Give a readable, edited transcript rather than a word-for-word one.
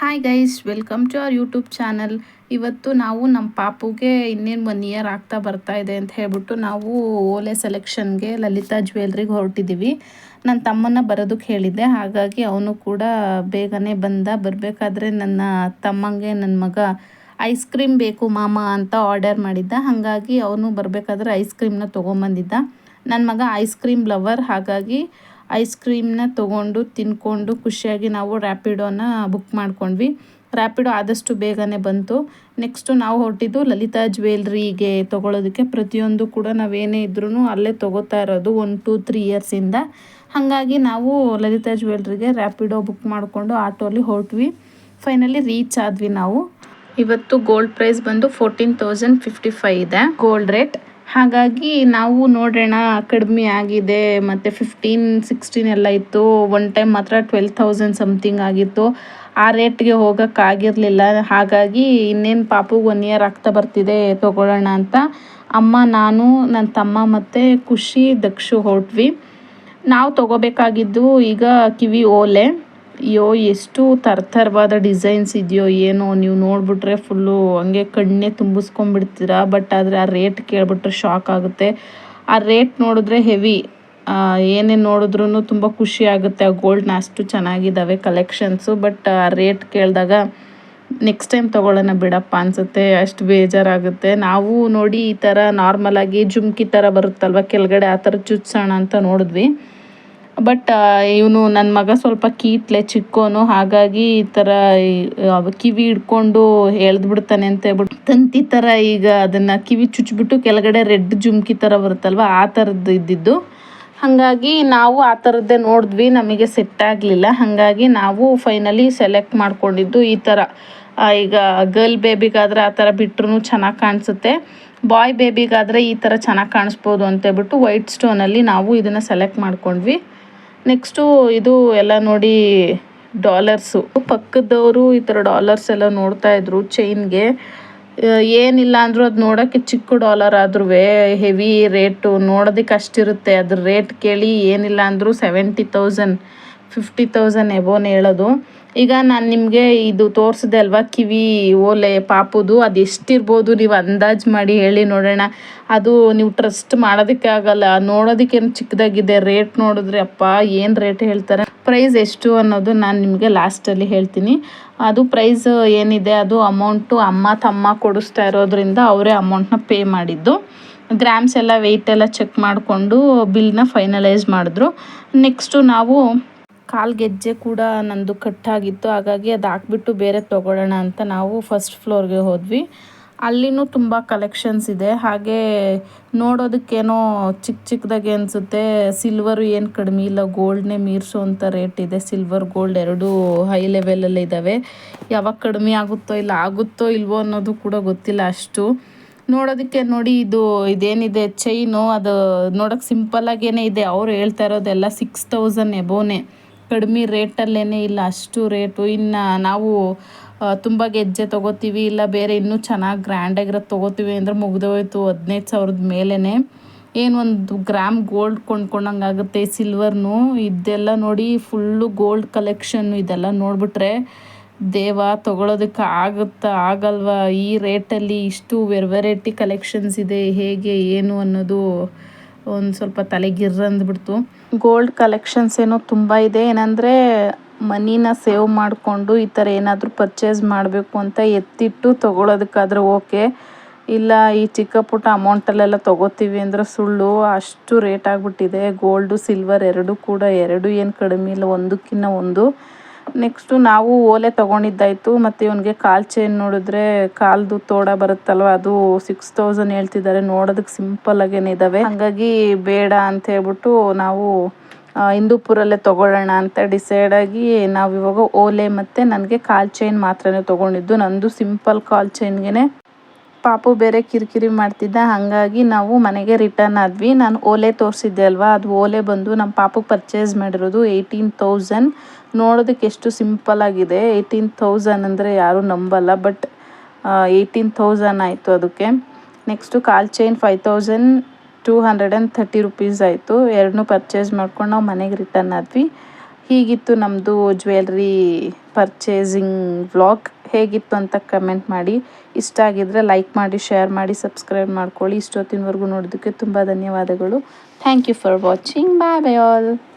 Hi guys, welcome to our YouTube channel. ಇವತ್ತು ನಾವು ನಮ್ಮ ಪಾಪುಗೆ ಇನ್ನೇನು 1 ಇಯರ್ ಆಗ್ತಾ ಬರ್ತಾ ಇದೆ ಅಂತ ಹೇಳ್ಬಿಟ್ಟು ನಾವು ಓಲೆ ಸೆಲೆಕ್ಷನ್ಗೆ ಲಲಿತಾ ಜ್ಯುವೆಲ್ರಿಗೆ ಹೊರಟಿದ್ದೀವಿ. ನನ್ನ ತಮ್ಮನ ಬರೋದಕ್ಕೆ ಹೇಳಿದ್ದೆ, ಹಾಗಾಗಿ ಅವನು ಕೂಡ ಬೇಗನೆ ಬರಬೇಕಾದ್ರೆ ನನ್ನ ತಮ್ಮಂಗೆ ನನ್ನ ಮಗ ಐಸ್ ಕ್ರೀಮ್ ಬೇಕು ಮಾಮ ಅಂತ ಆರ್ಡರ್ ಮಾಡಿದ್ದ. ಹಾಗಾಗಿ ಅವನು ಬರಬೇಕಾದ್ರೆ ಐಸ್ ಕ್ರೀಮ್ನ ತೊಗೊಂಬಂದಿದ್ದ. ನನ್ನ ಮಗ ಐಸ್ ಕ್ರೀಮ್ ಲವರ್, ಹಾಗಾಗಿ ಐಸ್ ಕ್ರೀಮ್ನ ತೊಗೊಂಡು ತಿನ್ಕೊಂಡು ಖುಷಿಯಾಗಿ ನಾವು ರ್ಯಾಪಿಡೋನ ಬುಕ್ ಮಾಡ್ಕೊಂಡ್ವಿ. ರ್ಯಾಪಿಡೋ ಆದಷ್ಟು ಬೇಗನೆ ಬಂತು. ನೆಕ್ಸ್ಟು ನಾವು ಹೊರಟಿದ್ದು ಲಲಿತಾ ಜ್ಯುವೆಲ್ರಿಗೆ ತೊಗೊಳೋದಕ್ಕೆ. ಪ್ರತಿಯೊಂದು ಕೂಡ ನಾವೇನೇ ಇದ್ರೂ ಅಲ್ಲೇ ತೊಗೋತಾ ಇರೋದು 1-2-3 ಇಯರ್ಸಿಂದ. ಹಾಗಾಗಿ ನಾವು ಲಲಿತಾ ಜ್ಯುವೆಲ್ರಿಗೆ ರ್ಯಾಪಿಡೋ ಬುಕ್ ಮಾಡಿಕೊಂಡು ಆಟೋಲಿ ಹೊರಟ್ವಿ. ಫೈನಲಿ ರೀಚ್ ಆದ್ವಿ ನಾವು. ಇವತ್ತು ಗೋಲ್ಡ್ ಪ್ರೈಸ್ ಬಂದು 14,055 ಇದೆ ಗೋಲ್ಡ್ ರೇಟ್. ಹಾಗಾಗಿ ನಾವು ನೋಡೋಣ, ಕಡಿಮೆ ಆಗಿದೆ. ಮತ್ತು 15-16 ಎಲ್ಲ ಇತ್ತು. ಒನ್ ಟೈಮ್ ಮಾತ್ರ 12,000 ಸಮಥಿಂಗ್ ಆಗಿತ್ತು. ಆ ರೇಟ್ಗೆ ಹೋಗೋಕ್ಕಾಗಿರಲಿಲ್ಲ. ಹಾಗಾಗಿ ಇನ್ನೇನು ಪಾಪುಗೆ 1 ಇಯರ್ ಆಗ್ತಾ ಬರ್ತಿದೆ, ತೊಗೊಳ್ಳೋಣ ಅಂತ ಅಮ್ಮ, ನಾನು, ನನ್ನ ತಮ್ಮ ಮತ್ತು ಖುಷಿ, ದಕ್ಷು ಹೊರಟ್ವಿ. ನಾವು ತೊಗೋಬೇಕಾಗಿದ್ದು ಈಗ ಕಿವಿ ಓಲೆ. ಅಯ್ಯೋ, ಎಷ್ಟು ಥರವಾದ ಡಿಸೈನ್ಸ್ ಇದೆಯೋ ಏನೋ, ನೀವು ನೋಡಿಬಿಟ್ರೆ ಫುಲ್ಲು ಹಂಗೆ ಕಣ್ಣೇ ತುಂಬಿಸ್ಕೊಂಡ್ಬಿಡ್ತೀರಾ. ಬಟ್ ಆದರೆ ಆ ರೇಟ್ ಕೇಳಿಬಿಟ್ರೆ ಶಾಕ್ ಆಗುತ್ತೆ. ಆ ರೇಟ್ ನೋಡಿದ್ರೆ ಹೆವಿ. ಏನೇನು ನೋಡಿದ್ರೂ ತುಂಬ ಖುಷಿ ಆಗುತ್ತೆ. ಆ ಗೋಲ್ಡ್ನ ಅಷ್ಟು ಚೆನ್ನಾಗಿದ್ದಾವೆ ಕಲೆಕ್ಷನ್ಸು. ಬಟ್ ಆ ರೇಟ್ ಕೇಳಿದಾಗ ನೆಕ್ಸ್ಟ್ ಟೈಮ್ ತೊಗೊಳ್ಳೋಣ ಬಿಡಪ್ಪ ಅನಿಸುತ್ತೆ, ಅಷ್ಟು ಬೇಜಾರಾಗುತ್ತೆ. ನಾವು ನೋಡಿ ಈ ಥರ ನಾರ್ಮಲಾಗಿ ಜುಮ್ಕಿ ಥರ ಬರುತ್ತಲ್ವ ಕೆಳಗಡೆ, ಆ ಥರ ಚುಚ್ಸೋಣ ಅಂತ ನೋಡಿದ್ವಿ. ಬಟ್ ಇವನು ನನ್ನ ಮಗ ಸ್ವಲ್ಪ ಕೀಟ್ಲೆ ಚಿಕ್ಕೋನು, ಹಾಗಾಗಿ ಈ ಥರ ಕಿವಿ ಹಿಡ್ಕೊಂಡು ಎಳ್ದ್ಬಿಡ್ತಾನೆ ಅಂತ ಹೇಳ್ಬಿಟ್ಟು ತಂತಿ ಥರ ಈಗ ಅದನ್ನು ಕಿವಿ ಚುಚ್ಚಿಬಿಟ್ಟು ಕೆಳಗಡೆ ರೆಡ್ ಜುಮ್ಕಿ ಥರ ಬರುತ್ತಲ್ವ, ಆ ಥರದ್ದು ಇದ್ದಿದ್ದು. ಹಾಗಾಗಿ ನಾವು ಆ ಥರದ್ದೇ ನೋಡಿದ್ವಿ, ನಮಗೆ ಸೆಟ್ ಆಗಲಿಲ್ಲ. ಹಾಗಾಗಿ ನಾವು ಫೈನಲಿ ಸೆಲೆಕ್ಟ್ ಮಾಡ್ಕೊಂಡಿದ್ದು ಈ ಥರ. ಈಗ ಗರ್ಲ್ ಬೇಬಿಗಾದರೆ ಆ ಥರ ಬಿಟ್ರೂ ಚೆನ್ನಾಗಿ ಕಾಣಿಸುತ್ತೆ, ಬಾಯ್ ಬೇಬಿಗಾದರೆ ಈ ಥರ ಚೆನ್ನಾಗಿ ಕಾಣಿಸ್ಬೋದು ಅಂತೇಳ್ಬಿಟ್ಟು ವೈಟ್ ಸ್ಟೋನಲ್ಲಿ ನಾವು ಇದನ್ನು ಸೆಲೆಕ್ಟ್ ಮಾಡ್ಕೊಂಡ್ವಿ. ನೆಕ್ಸ್ಟು ಇದು ಎಲ್ಲ ನೋಡಿ, ಡಾಲರ್ಸು. ಪಕ್ಕದವರು ಈ ಥರ ಡಾಲರ್ಸ್ ಎಲ್ಲ ನೋಡ್ತಾಯಿದ್ರು ಚೈನ್ಗೆ. ಏನಿಲ್ಲ ಅಂದರೂ ಅದು ನೋಡೋಕ್ಕೆ ಚಿಕ್ಕ ಡಾಲರ್ ಆದ್ರೂ ಹೆವಿ ರೇಟು, ನೋಡೋದಕ್ಕೆ ಅಷ್ಟಿರುತ್ತೆ. ಅದ್ರ ರೇಟ್ ಕೇಳಿ ಏನಿಲ್ಲ ಅಂದರೂ 70,000 50,000 ಎಬೋನೇ ಹೇಳೋದು. ಈಗ ನಾನು ನಿಮಗೆ ಇದು ತೋರಿಸಿದೆ ಅಲ್ವಾ ಕಿವಿ ಓಲೆ ಪಾಪುದು, ಅದು ಎಷ್ಟಿರ್ಬೋದು ನೀವು ಅಂದಾಜು ಮಾಡಿ ಹೇಳಿ ನೋಡೋಣ. ಅದು ನೀವು ಟ್ರಸ್ಟ್ ಮಾಡೋದಕ್ಕೆ ಆಗಲ್ಲ, ನೋಡೋದಕ್ಕೇನು ಚಿಕ್ಕದಾಗಿದೆ. ರೇಟ್ ನೋಡಿದ್ರೆ ಅಪ್ಪ ಏನು ರೇಟ್ ಹೇಳ್ತಾರೆ. ಪ್ರೈಸ್ ಎಷ್ಟು ಅನ್ನೋದು ನಾನು ನಿಮಗೆ ಲಾಸ್ಟಲ್ಲಿ ಹೇಳ್ತೀನಿ. ಅದು ಪ್ರೈಸ್ ಏನಿದೆ ಅದು ಅಮೌಂಟು ಅಮ್ಮ ತಮ್ಮ ಕೊಡಿಸ್ತಾ ಇರೋದ್ರಿಂದ ಅವರೇ ಅಮೌಂಟ್ನ ಪೇ ಮಾಡಿದ್ದು. ಗ್ರಾಮ್ಸ್ ಎಲ್ಲ ವೆಯ್ಟ್ ಎಲ್ಲ ಚೆಕ್ ಮಾಡಿಕೊಂಡು ಬಿಲ್ನ ಫೈನಲೈಸ್ ಮಾಡಿದ್ರು. ನೆಕ್ಸ್ಟು ನಾವು ಕಾಲು ಗೆಜ್ಜೆ ಕೂಡ ನಂದು ಕಟ್ಟಾಗಿತ್ತು, ಹಾಗಾಗಿ ಅದು ಹಾಕ್ಬಿಟ್ಟು ಬೇರೆ ತೊಗೊಳ್ಳೋಣ ಅಂತ ನಾವು ಫಸ್ಟ್ ಫ್ಲೋರ್ಗೆ ಹೋದ್ವಿ. ಅಲ್ಲಿನೂ ತುಂಬ ಕಲೆಕ್ಷನ್ಸ್ ಇದೆ. ಹಾಗೆ ನೋಡೋದಕ್ಕೇನೋ ಚಿಕ್ಕದಾಗೆ ಅನಿಸುತ್ತೆ. ಸಿಲ್ವರು ಏನು ಕಡಿಮೆ ಇಲ್ಲ, ಗೋಲ್ಡ್ನೇ ಮೀರಿಸೋವಂಥ ರೇಟ್ ಇದೆ. ಸಿಲ್ವರ್ ಗೋಲ್ಡ್ ಎರಡೂ ಹೈ ಲೆವೆಲಲ್ಲಿ ಇದ್ದಾವೆ. ಯಾವಾಗ ಕಡಿಮೆ ಆಗುತ್ತೋ ಇಲ್ವೋ ಅನ್ನೋದು ಕೂಡ ಗೊತ್ತಿಲ್ಲ ಅಷ್ಟು. ನೋಡೋದಕ್ಕೆ ನೋಡಿ, ಇದೇನಿದೆ ಚೈನು, ಅದು ನೋಡೋಕ್ಕೆ ಸಿಂಪಲ್ಲಾಗೇ ಇದೆ. ಅವ್ರು ಹೇಳ್ತಾ ಇರೋದೆಲ್ಲ 6,000 ಎಬೋನೇ, ಕಡಿಮೆ ರೇಟಲ್ಲೇ ಇಲ್ಲ, ಅಷ್ಟು ರೇಟು. ಇನ್ನು ನಾವು ತುಂಬ ಗೆಜ್ಜೆ ತೊಗೋತೀವಿ, ಇಲ್ಲ ಬೇರೆ ಇನ್ನೂ ಚೆನ್ನಾಗಿ ಗ್ರ್ಯಾಂಡಾಗಿರೋದು ತೊಗೋತೀವಿ ಅಂದರೆ ಮುಗಿದೋಯ್ತು 15,000 ಮೇಲೇ. ಏನು 1 ಗ್ರಾಮ್ ಗೋಲ್ಡ್ ಕೊಂಡ್ಕೊಂಡಂಗೆ ಆಗುತ್ತೆ. ಸಿಲ್ವರ್ನು ಇದೆಲ್ಲ ನೋಡಿ, ಫುಲ್ಲು ಗೋಲ್ಡ್ ಕಲೆಕ್ಷನ್ನು. ಇದೆಲ್ಲ ನೋಡಿಬಿಟ್ರೆ ದೇವ, ತೊಗೊಳೋದಕ್ಕೆ ಆಗಲ್ವಾ ಈ ರೇಟಲ್ಲಿ? ಇಷ್ಟು ವೆರೈಟಿ ಕಲೆಕ್ಷನ್ಸ್ ಇದೆ, ಹೇಗೆ ಏನು ಅನ್ನೋದು ಒಂದು ಸ್ವಲ್ಪ ತಲೆಗಿರ್ರಂದ್ಬಿಡ್ತು. ಗೋಲ್ಡ್ ಕಲೆಕ್ಷನ್ಸ್ ಏನೋ ತುಂಬ ಇದೆ. ಏನಂದರೆ ಮನಿನ ಸೇವ್ ಮಾಡಿಕೊಂಡು ಈ ಥರ ಏನಾದರೂ ಪರ್ಚೇಸ್ ಮಾಡಬೇಕು ಅಂತ ಎತ್ತಿಟ್ಟು ತೊಗೊಳೋದಕ್ಕಾದ್ರೆ ಓಕೆ, ಇಲ್ಲ ಈ ಚಿಕ್ಕ ಪುಟ್ಟ ಅಮೌಂಟಲ್ಲೆಲ್ಲ ತೊಗೋತೀವಿ ಅಂದರೆ ಸುಳ್ಳು. ಅಷ್ಟು ರೇಟ್ ಆಗಿಬಿಟ್ಟಿದೆ. ಗೋಲ್ಡು ಸಿಲ್ವರ್ ಎರಡೂ ಏನು ಕಡಿಮೆ ಇಲ್ಲ, ಒಂದಕ್ಕಿಂತ ಒಂದು. ನೆಕ್ಸ್ಟು ನಾವು ಓಲೆ ತೊಗೊಂಡಿದ್ದಾಯಿತು. ಮತ್ತು ಇವನಿಗೆ ಕಾಲು ಚೈನ್ ನೋಡಿದ್ರೆ ಕಾಲ್ದು ತೋಡ ಬರುತ್ತಲ್ವ, ಅದು 6,000 ಹೇಳ್ತಿದ್ದಾರೆ. ನೋಡೋದಕ್ಕೆ ಸಿಂಪಲ್ಲಾಗೇನೆ ಇದ್ದಾವೆ. ಹಾಗಾಗಿ ಬೇಡ ಅಂತ ಹೇಳ್ಬಿಟ್ಟು ನಾವು ಹಿಂದೂಪುರಲ್ಲೇ ತೊಗೊಳ್ಳೋಣ ಅಂತ ಡಿಸೈಡ್ ಆಗಿ ನಾವಿವಾಗ ಓಲೆ ಮತ್ತು ನನಗೆ ಕಾಲು ಚೈನ್ ಮಾತ್ರನೇ ತೊಗೊಂಡಿದ್ದು. ನಂದು ಸಿಂಪಲ್ ಕಾಲು ಚೈನ್ಗೆ ಪಾಪು ಬೇರೆ ಕಿರಿಕಿರಿ ಮಾಡ್ತಿದ್ದ, ಹಾಗಾಗಿ ನಾವು ಮನೆಗೆ ರಿಟರ್ನ್ ಆದ್ವಿ. ನಾನು ಓಲೆ ತೋರಿಸಿದ್ದೆ ಅಲ್ವಾ, ಅದು ಓಲೆ ಬಂದು ನಮ್ಮ ಪಾಪು ಪರ್ಚೇಸ್ ಮಾಡಿರೋದು 18,000. ನೋಡೋದಕ್ಕೆ ಎಷ್ಟು ಸಿಂಪಲ್ಲಾಗಿದೆ. 18,000 ಅಂದರೆ ಯಾರೂ ನಂಬಲ್ಲ, ಬಟ್ 18,000 ಆಯಿತು ಅದಕ್ಕೆ. ನೆಕ್ಸ್ಟು ಕಾಲು ಚೈನ್ 5,230 ರೂಪೀಸ್ ಆಯಿತು. ಎರಡನ್ನೂ ಪರ್ಚೇಸ್ ಮಾಡ್ಕೊಂಡು ನಾವು ಮನೆಗೆ ರಿಟರ್ನ್ ಆದ್ವಿ. ಹೀಗಿತ್ತು ನಮ್ಮದು ಜ್ಯುವೆಲ್ರಿ ಪರ್ಚೇಸಿಂಗ್ ವ್ಲಾಗ್. ಹೇಗಿತ್ತು ಅಂತ ಕಮೆಂಟ್ ಮಾಡಿ. ಇಷ್ಟ ಆಗಿದ್ದರೆ ಲೈಕ್ ಮಾಡಿ, ಶೇರ್ ಮಾಡಿ, ಸಬ್ಸ್ಕ್ರೈಬ್ ಮಾಡ್ಕೊಳ್ಳಿ. ಇಷ್ಟೊತ್ತಿನವರೆಗೂ ನೋಡೋದಕ್ಕೆ ತುಂಬ ಧನ್ಯವಾದಗಳು. Thank you for watching. Bye bye all.